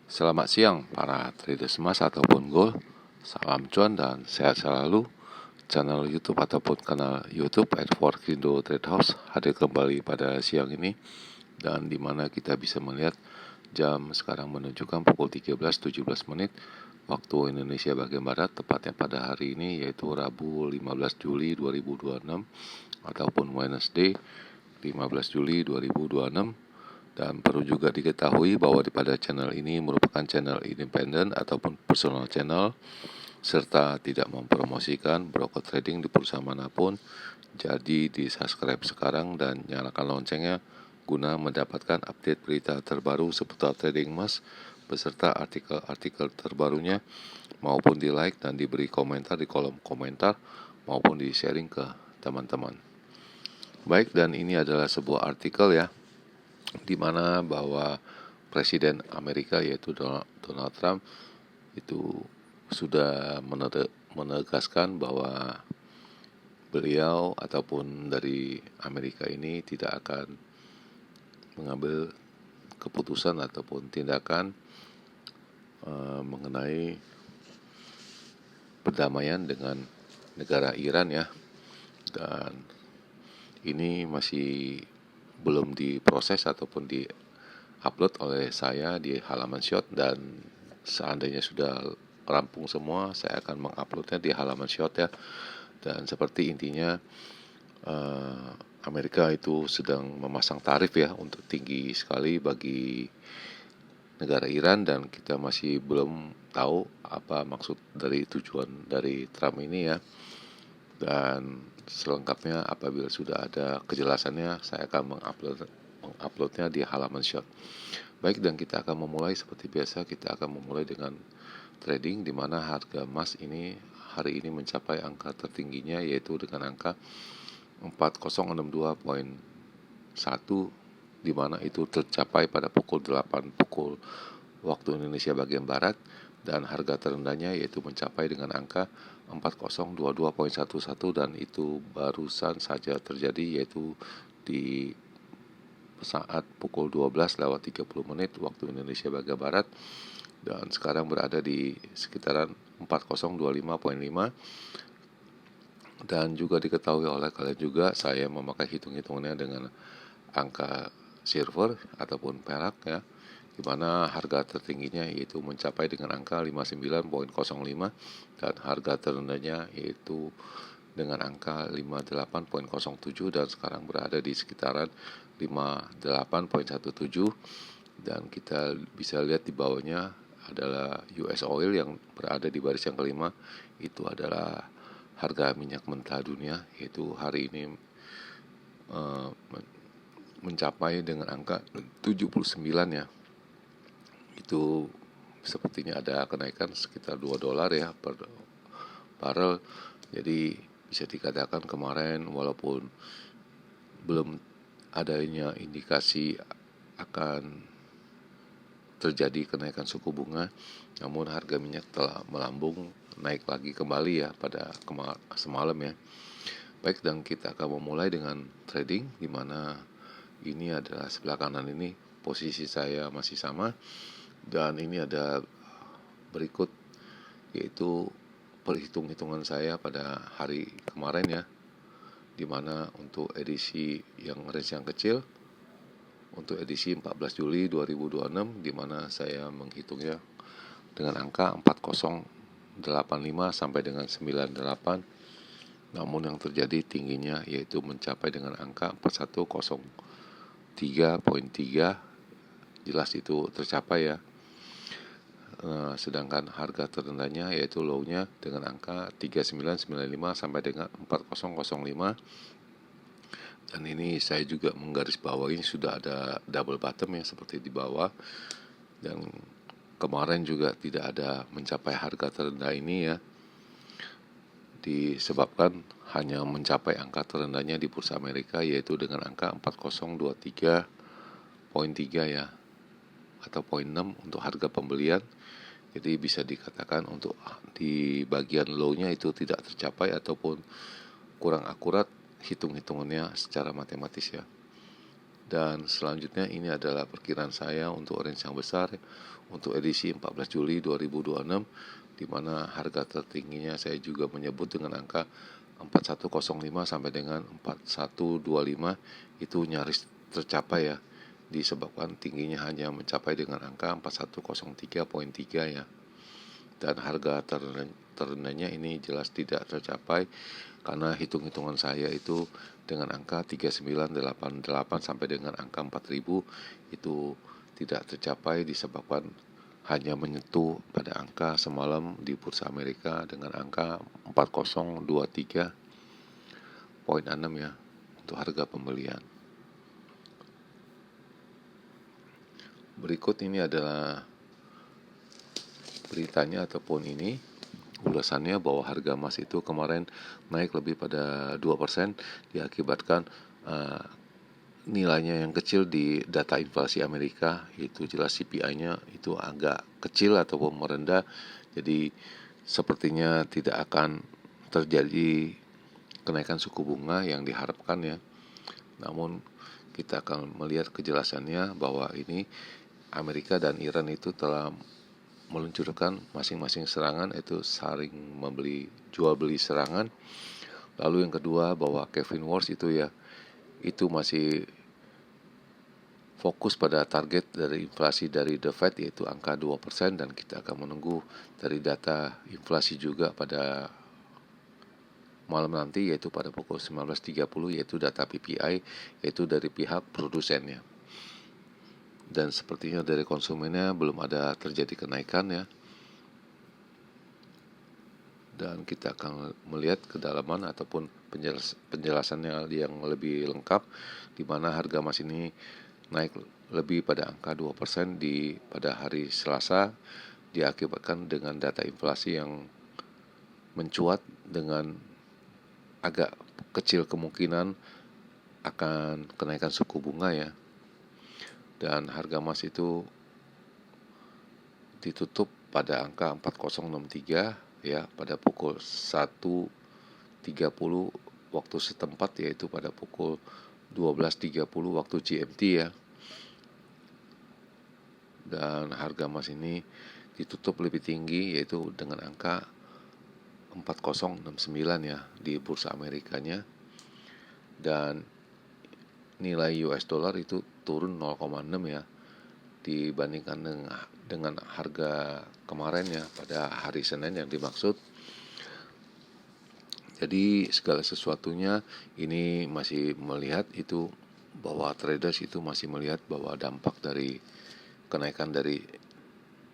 Selamat siang para traders emas ataupun gold. Salam cuan dan sehat selalu. Channel YouTube ataupun kanal YouTube @forkindo Trade House hadir kembali pada siang ini, dan dimana kita bisa melihat jam sekarang menunjukkan pukul 13.17 menit waktu Indonesia bagian Barat, tepatnya pada hari ini yaitu Rabu 15 Juli 2026 ataupun Wednesday 15 Juli 2026. Dan perlu juga diketahui bahwa pada channel ini merupakan channel independen ataupun personal channel, serta tidak mempromosikan broker trading di perusahaan manapun. Jadi di subscribe sekarang dan nyalakan loncengnya guna mendapatkan update berita terbaru seputar trading emas beserta artikel-artikel terbarunya, maupun di like dan diberi komentar di kolom komentar maupun di sharing ke teman-teman. Baik, dan ini adalah sebuah artikel ya, di mana bahwa Presiden Amerika yaitu Donald Trump itu sudah menegaskan bahwa beliau ataupun dari Amerika ini tidak akan mengambil keputusan ataupun tindakan mengenai perdamaian dengan negara Iran ya. Dan ini masih belum diproses ataupun di-upload oleh saya di halaman Shot, dan seandainya sudah rampung semua, saya akan menguploadnya di halaman Shot ya. Dan seperti intinya Amerika itu sedang memasang tarif ya untuk tinggi sekali bagi negara Iran, dan kita masih belum tahu apa maksud dari tujuan dari Trump ini ya. Dan selengkapnya apabila sudah ada kejelasannya, saya akan menguploadnya di halaman Shot. Baik, dan kita akan memulai seperti biasa. Kita akan memulai dengan trading, di mana harga emas ini hari ini mencapai angka tertingginya yaitu dengan angka 4062.1, di mana itu tercapai pada pukul 8 waktu Indonesia bagian Barat, dan harga terendahnya yaitu mencapai dengan angka 4022.11, dan itu barusan saja terjadi yaitu di saat pukul 12:30 waktu Indonesia bagian Barat, dan sekarang berada di sekitaran 4025.5. Dan juga diketahui oleh kalian juga, saya memakai hitung-hitungannya dengan angka silver ataupun perak ya, di mana harga tertingginya yaitu mencapai dengan angka 59.05, dan harga terendahnya yaitu dengan angka 58.07, dan sekarang berada di sekitaran 58.17. Dan kita bisa lihat di bawahnya adalah US oil yang berada di baris yang kelima. Itu adalah harga minyak mentah dunia, yaitu hari ini mencapai dengan angka 79 ya. Itu sepertinya ada kenaikan sekitar $2 ya per barrel. Jadi bisa dikatakan kemarin walaupun belum adanya indikasi akan terjadi kenaikan suku bunga, namun harga minyak telah melambung naik lagi kembali ya pada semalam ya. Baik, dan kita akan memulai dengan trading, di mana ini adalah sebelah kanan ini posisi saya masih sama, dan ini ada berikut yaitu perhitung-hitungan saya pada hari kemarin ya, di mana untuk edisi yang range yang kecil, untuk edisi 14 Juli 2026, di mana saya menghitungnya dengan angka 4085 sampai dengan 98. Namun yang terjadi tingginya yaitu mencapai dengan angka 4103.3, jelas itu tercapai ya. Sedangkan harga terendahnya yaitu low-nya dengan angka 3995 sampai dengan 4005. Dan ini saya juga menggarisbawahi sudah ada double bottom ya seperti di bawah, dan kemarin juga tidak ada mencapai harga terendah ini ya, disebabkan hanya mencapai angka terendahnya di bursa Amerika yaitu dengan angka 4023.3 ya, atau 0.6 untuk harga pembelian. Jadi bisa dikatakan untuk di bagian low-nya itu tidak tercapai ataupun kurang akurat hitung-hitungannya secara matematis ya. Dan selanjutnya ini adalah perkiraan saya untuk range yang besar untuk edisi 14 Juli 2026, di mana harga tertingginya saya juga menyebut dengan angka 4105 sampai dengan 4125 itu nyaris tercapai ya, disebabkan tingginya hanya mencapai dengan angka 4103,3 ya. Dan harga terendahnya ini jelas tidak tercapai karena hitung-hitungan saya itu dengan angka 3988 sampai dengan angka 4000 itu tidak tercapai disebabkan hanya menyentuh pada angka semalam di bursa Amerika dengan angka 4023,6 ya untuk harga pembelian. Berikut ini adalah beritanya ataupun ini ulasannya bahwa harga emas itu kemarin naik lebih pada 2% diakibatkan nilainya yang kecil di data inflasi Amerika, itu jelas CPI-nya itu agak kecil ataupun merendah, jadi sepertinya tidak akan terjadi kenaikan suku bunga yang diharapkan ya. Namun kita akan melihat kejelasannya bahwa ini Amerika dan Iran itu telah meluncurkan masing-masing serangan, itu saling membeli jual beli serangan. Lalu yang kedua bahwa Kevin Wars itu ya itu masih fokus pada target dari inflasi dari The Fed yaitu angka 2%, dan kita akan menunggu dari data inflasi juga pada malam nanti yaitu pada pukul 19.30 yaitu data PPI yaitu dari pihak produsennya. Dan sepertinya dari konsumennya belum ada terjadi kenaikan ya. Dan kita akan melihat kedalaman ataupun penjelasannya yang lebih lengkap di mana harga emas ini naik lebih pada angka 2% pada hari Selasa diakibatkan dengan data inflasi yang mencuat dengan agak kecil kemungkinan akan kenaikan suku bunga ya. Dan harga emas itu ditutup pada angka 4063 ya pada pukul 1.30 waktu setempat, yaitu pada pukul 12.30 waktu GMT ya. Dan harga emas ini ditutup lebih tinggi yaitu dengan angka 4069 ya di bursa Amerikanya. Dan nilai US dollar itu turun 0,6 ya dibandingkan dengan harga kemarin ya pada hari Senin yang dimaksud. Jadi segala sesuatunya ini masih melihat itu bahwa traders itu masih melihat bahwa dampak dari kenaikan dari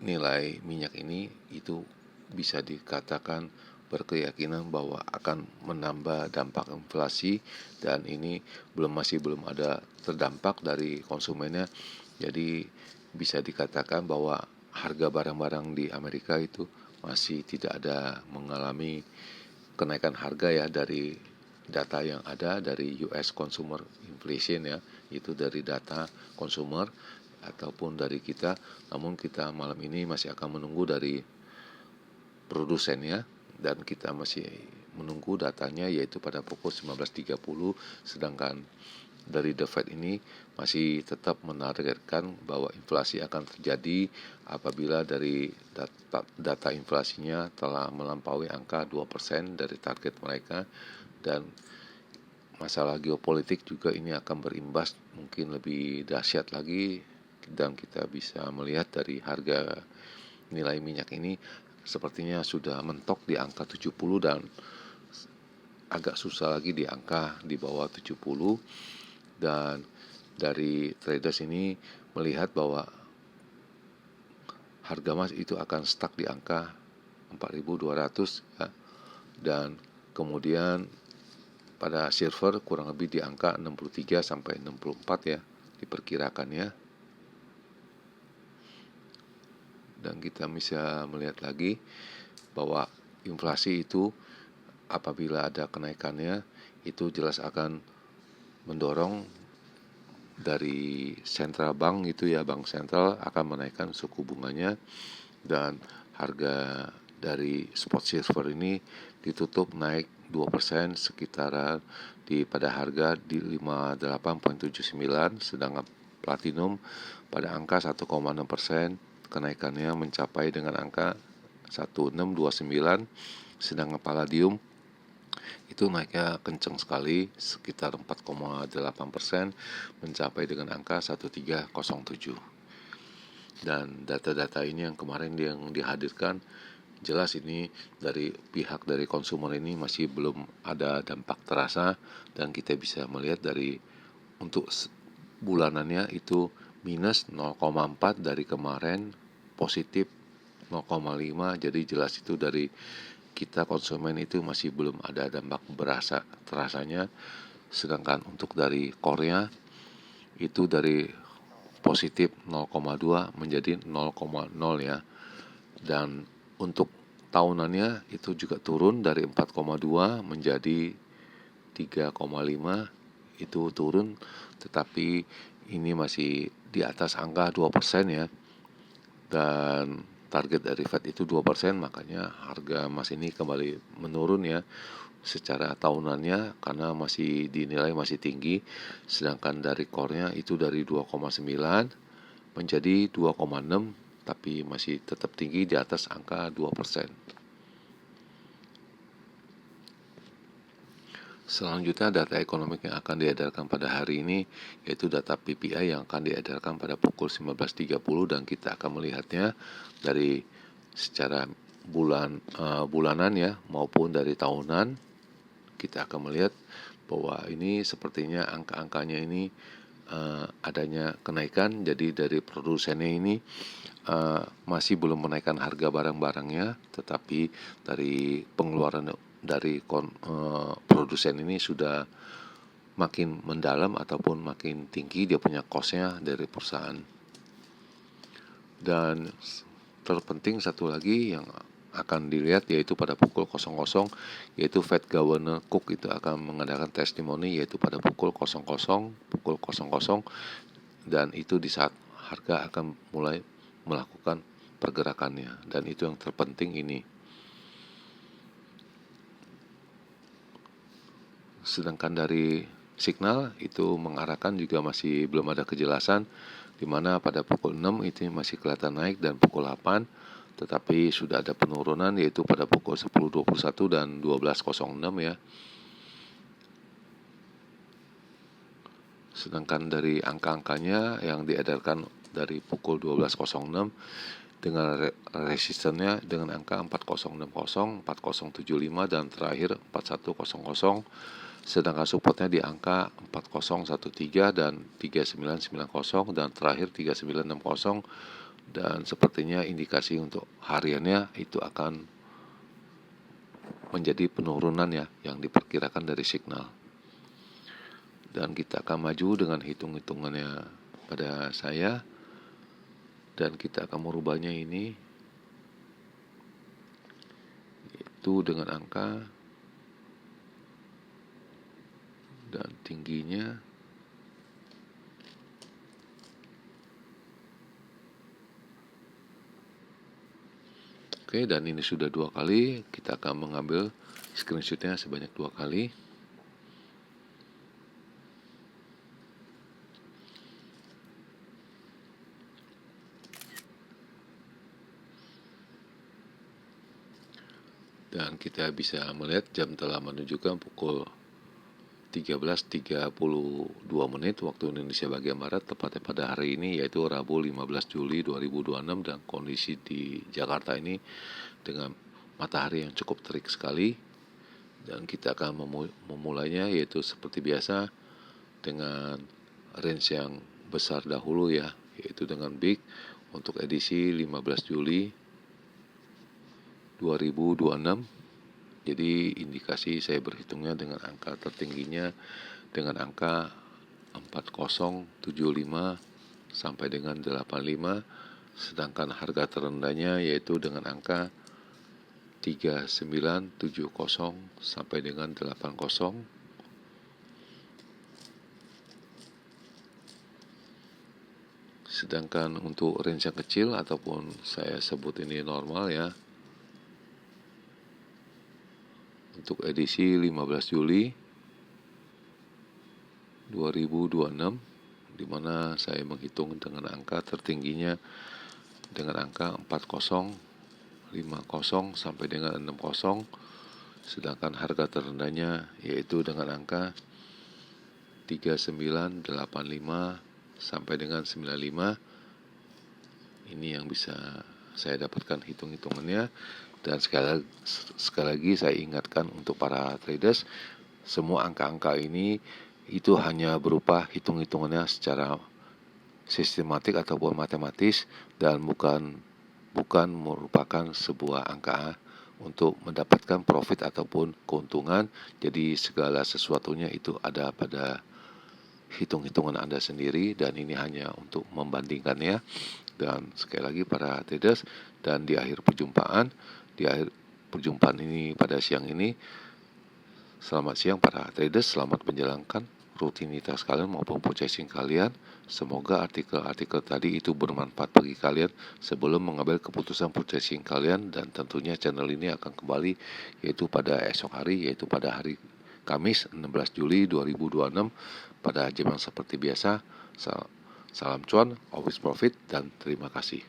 nilai minyak ini itu bisa dikatakan berkeyakinan bahwa akan menambah dampak inflasi, dan ini masih belum ada terdampak dari konsumennya. Jadi bisa dikatakan bahwa harga barang-barang di Amerika itu masih tidak ada mengalami kenaikan harga ya dari data yang ada dari US Consumer Inflation ya, itu dari data konsumer ataupun dari kita. Namun kita malam ini masih akan menunggu dari produsennya, dan kita masih menunggu datanya yaitu pada pukul 19.30. Sedangkan dari The Fed ini masih tetap menargetkan bahwa inflasi akan terjadi apabila dari data inflasinya telah melampaui angka 2% dari target mereka. Dan masalah geopolitik juga ini akan berimbas mungkin lebih dahsyat lagi, dan kita bisa melihat dari harga nilai minyak ini sepertinya sudah mentok di angka 70 dan agak susah lagi di angka di bawah 70. Dan dari traders ini melihat bahwa harga emas itu akan stuck di angka 4.200 ya. Dan kemudian pada silver kurang lebih di angka 63 sampai 64 ya diperkirakannya. Dan kita bisa melihat lagi bahwa inflasi itu apabila ada kenaikannya itu jelas akan mendorong dari central bank itu ya, bank sentral akan menaikkan suku bunganya. Dan harga dari spot silver ini ditutup naik 2% sekitaran di tetapi pada harga di 58,79, sedangkan platinum pada angka 1,6%, kenaikannya mencapai dengan angka 1629, sedangkan palladium itu naiknya kencang sekali sekitar 4,8%, mencapai dengan angka 1307. Dan data-data ini yang kemarin yang dihadirkan, jelas ini dari pihak dari konsumer ini masih belum ada dampak terasa, dan kita bisa melihat dari untuk bulanannya itu minus 0,4 dari kemarin, positif 0,5, jadi jelas itu dari kita konsumen itu masih belum ada dampak terasanya. Sedangkan untuk dari Korea itu dari positif 0,2 menjadi 0,0 ya. Dan untuk tahunannya itu juga turun dari 4,2 menjadi 3,5, itu turun, tetapi ini masih di atas angka 2% ya. Dan target dari Fed itu 2%, makanya harga emas ini kembali menurun ya secara tahunannya karena masih dinilai masih tinggi. Sedangkan dari core-nya itu dari 2,9 menjadi 2,6, tapi masih tetap tinggi di atas angka 2%. Selanjutnya data ekonomi yang akan diedarkan pada hari ini yaitu data PPI yang akan diedarkan pada pukul 19.30, dan kita akan melihatnya dari secara bulanan ya maupun dari tahunan. Kita akan melihat bahwa ini sepertinya angka-angkanya ini adanya kenaikan, jadi dari produsennya ini masih belum menaikkan harga barang-barangnya, tetapi dari pengeluaran dari produsen ini sudah makin mendalam ataupun makin tinggi dia punya cost-nya dari perusahaan. Dan terpenting satu lagi yang akan dilihat yaitu pada pukul 00, yaitu Fed Governor Cook itu akan mengadakan testimoni yaitu pada pukul 00, dan itu di saat harga akan mulai melakukan pergerakannya, dan itu yang terpenting ini. Sedangkan dari signal itu mengarahkan juga masih belum ada kejelasan, di mana pada pukul 6 itu masih kelihatan naik dan pukul 8, tetapi sudah ada penurunan yaitu pada pukul 10.21 dan 12.06 ya. Sedangkan dari angka-angkanya yang diedarkan dari pukul 12.06 dengan resistennya dengan angka 4060, 4075 dan terakhir 4100. Sedangkan supportnya di angka 4013 dan 3990 dan terakhir 3960, dan sepertinya indikasi untuk hariannya itu akan menjadi penurunan ya yang diperkirakan dari signal. Dan kita akan maju dengan hitung-hitungannya pada saya, dan kita akan merubahnya ini itu dengan angka dan tingginya. Oke, dan ini sudah 2 kali, kita akan mengambil screenshotnya sebanyak 2 kali. Dan kita bisa melihat jam telah menunjukkan pukul 13.32 waktu Indonesia bagian Barat, tepatnya pada hari ini yaitu Rabu 15 Juli 2026, dan kondisi di Jakarta ini dengan matahari yang cukup terik sekali. Dan kita akan memulainya yaitu seperti biasa dengan range yang besar dahulu ya, yaitu dengan big untuk edisi 15 Juli 2026. Jadi indikasi saya berhitungnya dengan angka tertingginya dengan angka 4075 sampai dengan 85, sedangkan harga terendahnya yaitu dengan angka 3970 sampai dengan 80. Sedangkan untuk range yang kecil ataupun saya sebut ini normal ya, untuk edisi 15 Juli 2026, di mana saya menghitung dengan angka tertingginya dengan angka 40, 50 sampai dengan 60, sedangkan harga terendahnya yaitu dengan angka 3985 sampai dengan 95. Ini yang bisa saya dapatkan hitung-hitungannya. Dan sekali lagi saya ingatkan untuk para traders, semua angka-angka ini itu hanya berupa hitung-hitungannya secara sistematik ataupun matematis, dan bukan merupakan sebuah angka untuk mendapatkan profit ataupun keuntungan. Jadi segala sesuatunya itu ada pada hitung-hitungan Anda sendiri, dan ini hanya untuk membandingkannya. Dan sekali lagi para traders, dan di akhir perjumpaan ini pada siang ini, selamat siang para traders, selamat menjalankan rutinitas kalian maupun purchasing kalian. Semoga artikel-artikel tadi itu bermanfaat bagi kalian sebelum mengambil keputusan purchasing kalian, dan tentunya channel ini akan kembali yaitu pada esok hari, yaitu pada hari Kamis 16 Juli 2026 pada jam yang seperti biasa. Salam cuan, always profit, dan terima kasih.